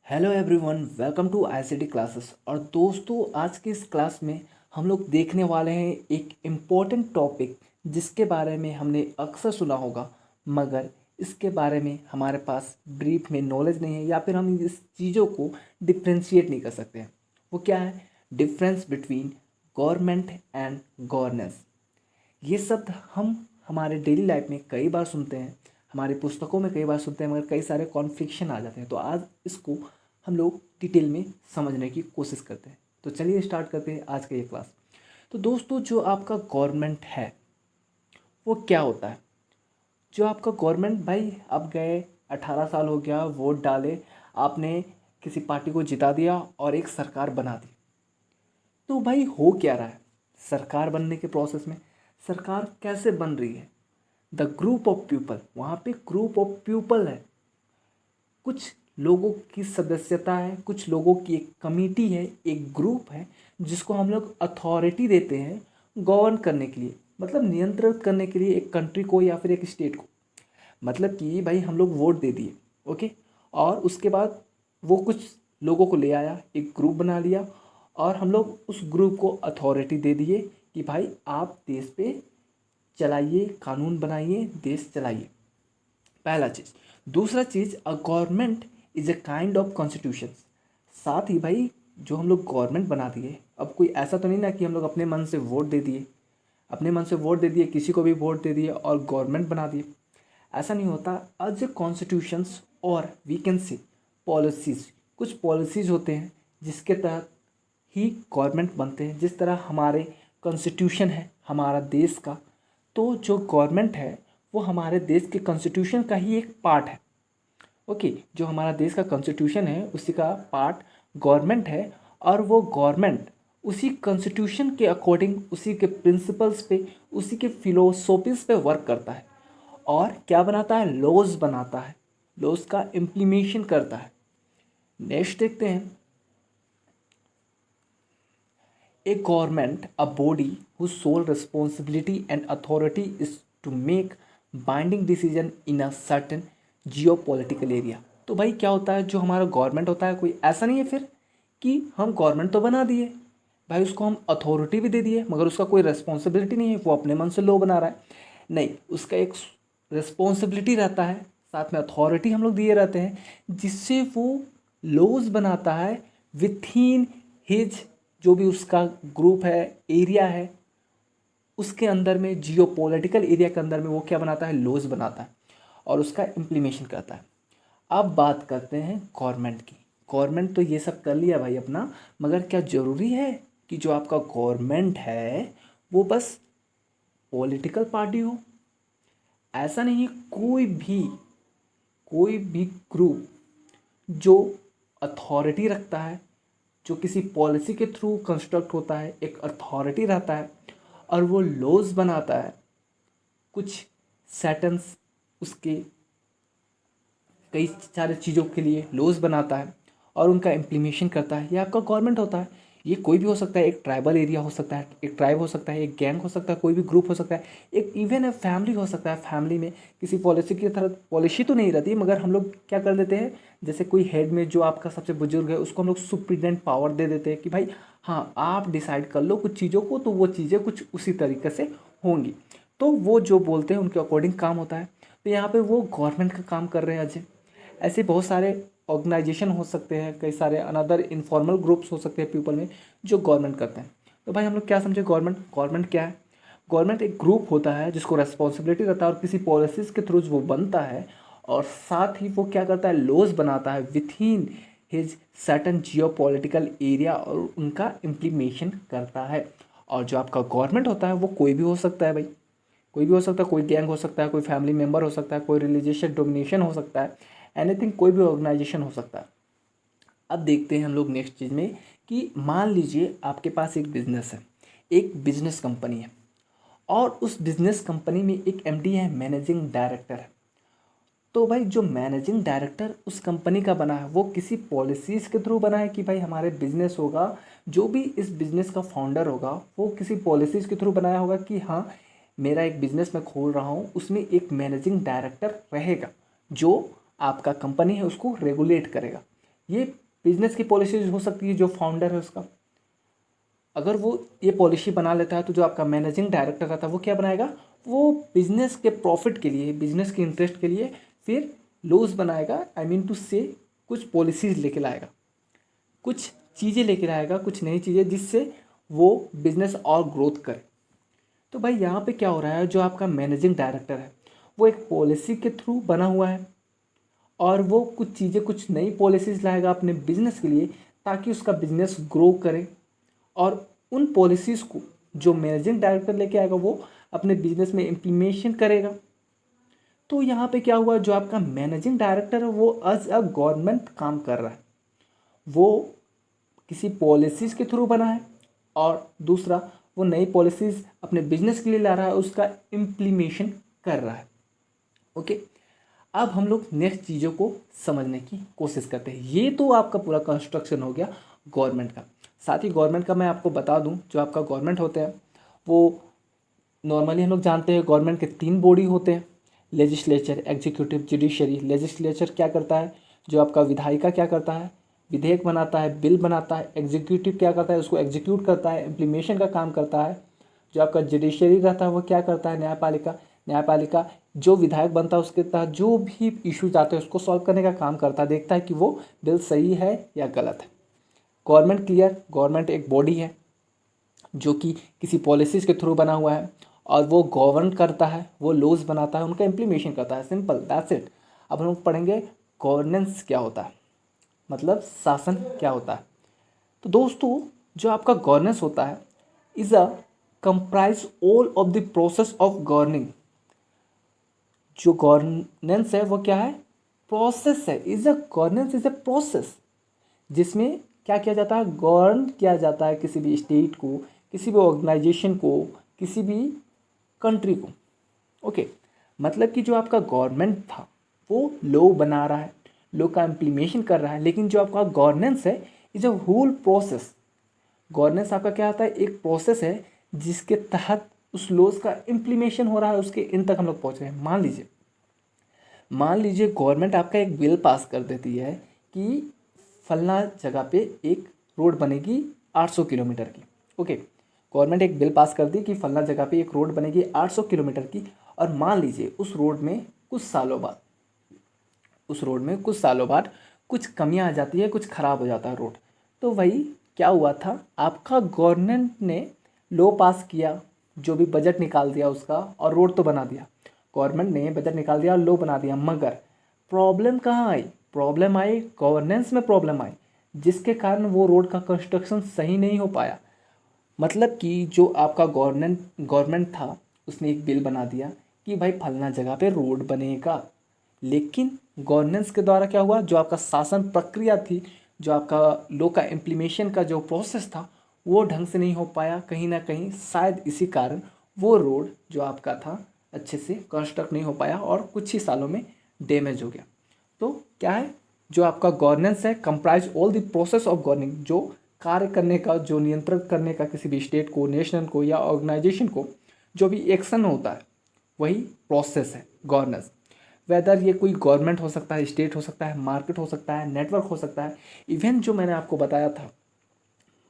Hello everyone, welcome to ICT classes. और दोस्तों, आज की इस क्लास में हम लोग देखने वाले हैं एक इम्पोर्टेंट टॉपिक जिसके बारे में हमने अक्सर सुना होगा, मगर इसके बारे में हमारे पास ब्रीफ में नॉलेज नहीं है या फिर हम इस चीज़ों को डिफ्रेंशिएट नहीं कर सकते हैं। वो क्या है? Difference between government and governance. ये शब्द हम हमारे डेली लाइफ में कई बार सुनते हैं, हमारी पुस्तकों में कई बार सुनते हैं, मगर कई सारे कॉन्फ्लिक्शन आ जाते हैं। तो आज इसको हम लोग डिटेल में समझने की कोशिश करते हैं। तो चलिए स्टार्ट करते हैं आज का ये क्लास। तो दोस्तों, जो आपका गवर्नमेंट है वो क्या होता है? जो आपका गवर्नमेंट, भाई आप गए, 18 साल हो गया, वोट डाले, आपने किसी पार्टी को जिता दिया और एक सरकार बना दी। तो भाई हो क्या रहा है सरकार बनने के प्रोसेस में? सरकार कैसे बन रही है? द ग्रुप ऑफ पीपल, वहाँ पे ग्रुप ऑफ पीपल है, कुछ लोगों की सदस्यता है, कुछ लोगों की एक कमिटी है, एक ग्रुप है जिसको हम लोग अथॉरिटी देते हैं गवर्न करने के लिए, मतलब नियंत्रित करने के लिए एक कंट्री को या फिर एक स्टेट को। मतलब कि भाई हम लोग वोट दे दिए, ओके, और उसके बाद वो कुछ लोगों को ले आया, एक ग्रुप बना लिया और हम लोग उस ग्रुप को अथॉरिटी दे दिए कि भाई आप देश पे चलाइए, कानून बनाइए, देश चलाइए। पहला चीज़। दूसरा चीज़, a government is a kind of constitution. साथ ही भाई जो हम लोग गवर्नमेंट बना दिए, अब कोई ऐसा तो नहीं ना कि हम लोग अपने मन से वोट दे दिए, अपने मन से वोट दे दिए, किसी को भी वोट दे दिए और गवर्नमेंट बना दिए। ऐसा नहीं होता। एज ए कॉन्स्टिट्यूशंस और वी कैन से पॉलिसीज़, कुछ पॉलिसीज़ होते हैं जिसके तहत ही गवर्नमेंट बनते हैं। जिस तरह हमारे कॉन्स्टिट्यूशन है हमारा देश का, तो जो गवर्नमेंट है वो हमारे देश के कॉन्स्टिट्यूशन का ही एक पार्ट है। ओके, जो हमारा देश का कॉन्स्टिट्यूशन है उसी का पार्ट गवर्नमेंट है, और वो गवर्नमेंट उसी कॉन्स्टिट्यूशन के अकॉर्डिंग, उसी के प्रिंसिपल्स पे, उसी के फिलोसॉफीज़ पे वर्क करता है और क्या बनाता है? लॉज बनाता है, लॉज का इम्प्लीमेशन करता है। नेक्स्ट देखते हैं। A government, a body whose sole responsibility and authority is to make binding decision in a certain geopolitical area। तो भाई क्या होता है? जो हमारा गवर्नमेंट होता है, कोई ऐसा नहीं है फिर कि हम गवर्नमेंट तो बना दिए, भाई उसको हम अथॉरिटी भी दे दिए, मगर उसका कोई रिस्पॉन्सिबिलिटी नहीं है, वो अपने मन से लॉ बना रहा है। नहीं, उसका एक रिस्पॉन्सिबिलिटी रहता है, साथ में अथॉरिटी हम लोग दिए रहते हैं, जिससे वो लॉज बनाता है विथ इन हिज, जो भी उसका ग्रुप है, एरिया है, उसके अंदर में, जियो पॉलिटिकल एरिया के अंदर में वो क्या बनाता है? लॉज बनाता है और उसका इम्प्लीमेशन करता है। अब बात करते हैं गवर्नमेंट की। गवर्नमेंट तो ये सब कर लिया भाई अपना, मगर क्या ज़रूरी है कि जो आपका गवर्नमेंट है वो बस पॉलिटिकल पार्टी हो? ऐसा नहीं है। कोई भी ग्रुप जो अथॉरिटी रखता है, जो किसी पॉलिसी के थ्रू कंस्ट्रक्ट होता है, एक अथॉरिटी रहता है और वो लॉज बनाता है, कुछ सेटन्स, उसके कई सारे चीज़ों के लिए लॉज बनाता है और उनका इम्प्लीमेशन करता है, ये आपका गवर्नमेंट होता है। ये कोई भी हो सकता है, एक ट्राइबल एरिया हो सकता है, एक ट्राइब हो सकता है, एक गैंग हो सकता है, कोई भी ग्रुप हो सकता है, एक इवन ए फैमिली हो सकता है। फैमिली में किसी पॉलिसी की तरह पॉलिसी तो नहीं रहती, मगर हम लोग क्या कर देते हैं, जैसे कोई हेड में जो आपका सबसे बुजुर्ग है उसको हम लोग सुप्रीडेंट पावर दे देते हैं कि भाई हाँ आप डिसाइड कर लो कुछ चीज़ों को, तो वो चीज़ें कुछ उसी तरीके से होंगी, तो वो जो बोलते हैं उनके अकॉर्डिंग काम होता है। तो यहाँ पे वो गवर्नमेंट का काम कर रहे हैं अजय। ऐसे बहुत सारे ऑर्गेनाइजेशन हो सकते हैं, कई सारे अनदर इनफॉर्मल ग्रुप्स हो सकते हैं पीपल में जो गवर्नमेंट करते हैं। तो भाई हम लोग क्या समझे गवर्नमेंट? गवर्नमेंट क्या है? गवर्नमेंट एक ग्रुप होता है जिसको रेस्पॉन्सिबिलिटी रहता है और किसी पॉलिसीज़ के थ्रू वो बनता है, और साथ ही वो क्या करता है? लॉज बनाता है with in his certain Jio political area और उनका इम्प्लीमेशन करता है। और जो आपका गवर्नमेंट होता है वो कोई भी हो सकता है भाई, कोई भी हो सकता है, कोई गैंग हो सकता है, कोई फैमिली मेम्बर हो सकता है, कोई रिलीजियस डोमिनेशन हो सकता है, एनीथिंग, कोई भी ऑर्गेनाइजेशन हो सकता है। अब देखते हैं हम लोग नेक्स्ट चीज़ में कि मान लीजिए आपके पास एक बिजनेस है, एक बिजनेस कंपनी है, और उस बिजनेस कंपनी में एक एमडी है, मैनेजिंग डायरेक्टर है। तो भाई जो मैनेजिंग डायरेक्टर उस कंपनी का बना है वो किसी पॉलिसीज़ के थ्रू बना है कि भाई हमारे बिजनेस होगा, जो भी इस बिज़नेस का फाउंडर होगा वो किसी पॉलिसीज़ के थ्रू बनाया होगा कि हाँ मेरा एक बिज़नेस मैं खोल रहा हूँ, उसमें एक मैनेजिंग डायरेक्टर रहेगा जो आपका कंपनी है उसको रेगुलेट करेगा। ये बिजनेस की पॉलिसीज हो सकती है जो फाउंडर है उसका, अगर वो ये पॉलिसी बना लेता है तो जो आपका मैनेजिंग डायरेक्टर रहता है वो क्या बनाएगा, वो बिजनेस के प्रॉफिट के लिए, बिजनेस के इंटरेस्ट के लिए फिर लॉस बनाएगा, आई मीन टू से कुछ पॉलिसीज लेके लाएगा, कुछ चीज़ें लेके आएगा, कुछ नई चीज़ें, जिससे वो बिजनेस और ग्रोथ करे। तो भाई यहाँ पे क्या हो रहा है, जो आपका मैनेजिंग डायरेक्टर है वो एक पॉलिसी के थ्रू बना हुआ है और वो कुछ चीज़ें, कुछ नई पॉलिसीज़ लाएगा अपने बिजनेस के लिए ताकि उसका बिजनेस ग्रो करे, और उन पॉलिसीज़ को जो मैनेजिंग डायरेक्टर लेके आएगा वो अपने बिजनेस में इम्प्लीमेशन करेगा। तो यहाँ पे क्या हुआ, जो आपका मैनेजिंग डायरेक्टर है वो एज अ गवर्नमेंट काम कर रहा है, वो किसी पॉलिसीज़ के थ्रू बना है, और दूसरा वो नई पॉलिसीज़ अपने बिजनेस के लिए ला रहा है, उसका इम्प्लीमेशन कर रहा है। ओके, अब हम लोग नेक्स्ट चीज़ों को समझने की कोशिश करते हैं। ये तो आपका पूरा कंस्ट्रक्शन हो गया गवर्नमेंट का। साथ ही गवर्नमेंट का मैं आपको बता दूं, जो आपका गवर्नमेंट होता है वो नॉर्मली हम लोग जानते हैं गवर्नमेंट के 3 बॉडी होते हैं, लेजिस्लेचर, एग्जीक्यूटिव, जुडिशरी। लेजिस्लेचर क्या करता है, जो आपका विधायिका क्या करता है, विधेयक बनाता है, बिल बनाता है। एग्जीक्यूटिव क्या करता है, उसको एग्जीक्यूट करता है, इम्प्लीमेशन का काम करता है। जो आपका जुडिशरी रहता है वो क्या करता है, न्यायपालिका। न्यायपालिका जो विधायक बनता है उसके तहत जो भी इश्यूज आते हैं उसको सॉल्व करने का काम करता है, देखता है कि वो बिल सही है या गलत है। गवर्नमेंट क्लियर, गवर्नमेंट एक बॉडी है जो कि किसी पॉलिसीज़ के थ्रू बना हुआ है और वो गवर्न करता है, वो लॉज बनाता है, उनका इम्प्लीमेशन करता है। Simple, that's it. अब हम लोग पढ़ेंगे गवर्नेंस क्या होता है, मतलब शासन क्या होता है। तो दोस्तों, जो आपका गवर्नेंस होता है is a comprise all of the process of governing. जो गवर्नेंस है वो क्या है, प्रोसेस है। Is a governance is a process जिसमें क्या किया जाता है, गवर्न किया जाता है किसी भी स्टेट को, किसी भी ऑर्गेनाइजेशन को, किसी भी कंट्री को। ओके, मतलब कि जो आपका गवर्नमेंट था वो लॉ बना रहा है, लॉ का इम्प्लीमेशन कर रहा है, लेकिन जो आपका गवर्नेंस है is a whole process. Governance आपका क्या होता है, एक प्रोसेस है जिसके तहत उस लॉज का इम्प्लीमेशन हो रहा है, उसके इन तक हम लोग पहुँच रहे हैं। मान लीजिए गवर्नमेंट आपका एक बिल पास कर देती है कि फलना जगह पे एक रोड बनेगी 800 किलोमीटर की। ओके, गवर्नमेंट एक बिल पास कर दी कि फलना जगह पे एक रोड बनेगी 800 किलोमीटर की, और मान लीजिए उस रोड में कुछ सालों बाद कुछ कमियां आ जाती है, कुछ ख़राब हो जाता है रोड। तो वही क्या हुआ था, आपका गवर्नमेंट ने लॉ पास किया, जो भी बजट निकाल दिया उसका, और रोड तो बना दिया। गवर्नमेंट ने बजट निकाल दिया, लॉ बना दिया, मगर प्रॉब्लम कहाँ आई, प्रॉब्लम आई गवर्नेंस में, प्रॉब्लम आई जिसके कारण वो रोड का कंस्ट्रक्शन सही नहीं हो पाया। मतलब कि जो आपका गवर्नमेंट था उसने एक बिल बना दिया कि भाई फलना जगह पे रोड बनेगा, लेकिन गवर्नेंस के द्वारा क्या हुआ, जो आपका शासन प्रक्रिया थी, जो आपका लॉ का इम्प्लीमेशन का जो प्रोसेस था वो ढंग से नहीं हो पाया। कहीं ना कहीं शायद इसी कारण वो रोड जो आपका था अच्छे से कंस्ट्रक्ट नहीं हो पाया और कुछ ही सालों में डैमेज हो गया। तो क्या है, जो आपका गवर्नेंस है comprise all the process of governing, जो कार्य करने का, जो नियंत्रित करने का किसी भी स्टेट को, नेशन को या ऑर्गेनाइजेशन को, जो भी एक्शन होता है वही प्रोसेस है गवर्नेंस। वेदर ये कोई गवर्नमेंट हो सकता है, स्टेट हो सकता है, मार्केट हो सकता है, नेटवर्क हो सकता है, इवन जो मैंने आपको बताया था,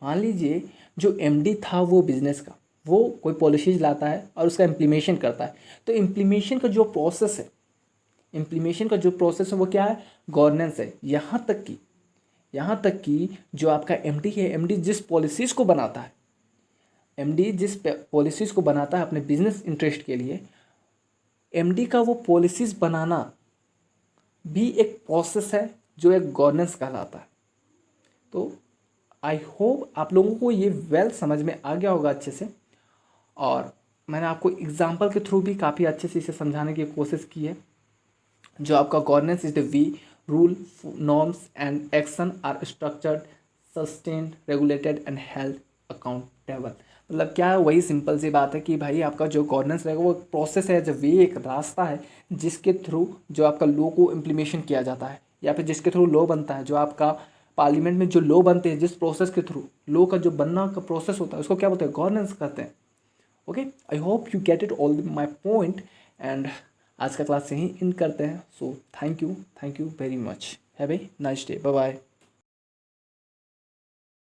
मान लीजिए जो एमडी था वो बिजनेस का, वो कोई पॉलिसीज लाता है और उसका इम्प्लीमेशन करता है। तो इम्प्लीमेशन का जो प्रोसेस है वो क्या है, गवर्नेंस है। यहाँ तक कि जो आपका एमडी है, एमडी जिस पॉलिसीज़ को बनाता है, एमडी जिस पॉलिसीज़ को बनाता है अपने बिजनेस इंटरेस्ट के लिए, एमडी का वो पॉलिसीज़ बनाना भी एक प्रोसेस है जो एक गवर्नेंस कहलाता है। तो आई होप आप लोगों को ये वेल समझ में आ गया होगा अच्छे से, और मैंने आपको एग्जाम्पल के थ्रू भी काफ़ी अच्छे से इसे समझाने की कोशिश की है। जो आपका governance is the way rule, norms and action are structured, sustained, regulated and held accountable. मतलब क्या है, वही सिंपल सी बात है कि भाई आपका जो गवर्नेंस रहेगा वो एक प्रोसेस है, जो वे एक रास्ता है जिसके थ्रू जो आपका लॉ को इम्प्लीमेशन किया जाता है, या फिर जिसके थ्रू लॉ बनता है। जो आपका पार्लियामेंट में जो लॉ बनते हैं, जिस प्रोसेस के थ्रू लॉ का जो बनना का प्रोसेस होता है उसको क्या बोलते हैं, गवर्नेंस कहते हैं। Okay, I hope you get it all my point, and आज का क्लास यहीं इन करते हैं। So thank you very much, have a nice day, bye bye.